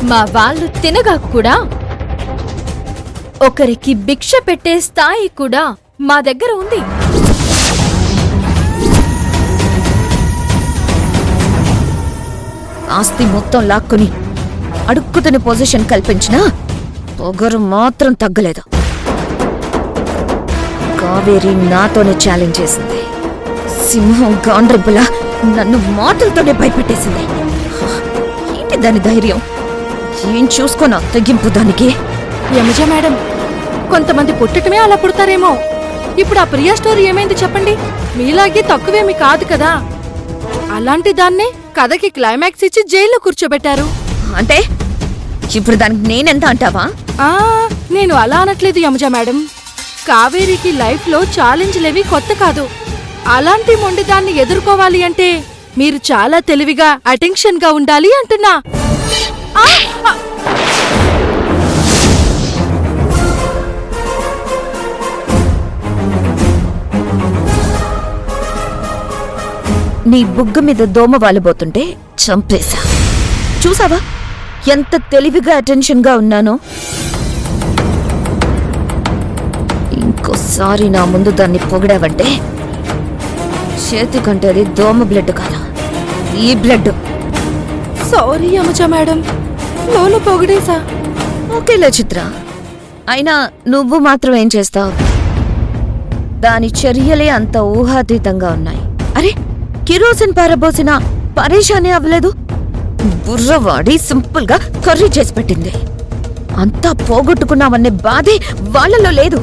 మా వాళ్ళు తినగా కూడా ఒకరికి భిక్ష పెట్టే స్థాయి కూడా మా దగ్గర ఉంది. ఆస్తి మొత్తం లాక్కుని అడుక్కుతున్న పొజిషన్ కల్పించినా పొగరు మాత్రం తగ్గలేదు. కావేరి నాతోనే ఛాలెంజ్ చేసింది. సింహం గాండ్రింపులా నన్ను మాటలతోనే భయపెట్టేసింది. ఏంటి దాని ధైర్యం? ఏం చూసుకోనా తెగింపు దానికి? యమజ మేడం, కొంతమంది పుట్టటమే అలా పుడతారేమో. ఇప్పుడు ఆ ప్రియా స్టోరీ ఏమైంది చెప్పండి? మీలాగే తక్కువేమి కాదు కదా. అలాంటి దాన్నే కథకి క్లైమాక్స్ ఇచ్చి జైల్లో కూర్చోబెట్టారు. అంటే ఇప్పుడు దానికి నేనెంత అంటావా? నేను అలా అనట్లేదు యమజ మేడం. కావేరికి లైఫ్ లో ఛాలెంజ్లేవి కొత్త కాదు. అలాంటి మొండి దాన్ని ఎదుర్కోవాలి అంటే మీరు చాలా తెలివిగా అటెన్షన్ గా ఉండాలి అంటున్నా. నీ బుగ్గ మీద దోమ వాలిపోతుంటే చంపేశా. చూసావా ఎంత తెలివిగా అటెన్షన్ గా ఉన్నానో? ఇంకోసారి నా ముందు దాన్ని పొగిడావంటే చేతి కంటే అది దోమ బ్లడ్ కాదు, ఈ బ్లడ్. సారీ యమజ మేడం, లోను పొగిడేశా. ఓకేలే చిత్ర, అయినా నువ్వు మాత్రం ఏం చేస్తావు? దాని చర్యలే అంత ఊహాతీతంగా ఉన్నాయి. అరే, కిరోసిన్ పారబోసిన పరేషానే అవ్వలేదు. బుర్రవాడి సింపుల్ గా కర్రీ చేసి పెట్టింది. అంతా పోగొట్టుకున్నావనే బాధే వాళ్ళలో లేదు.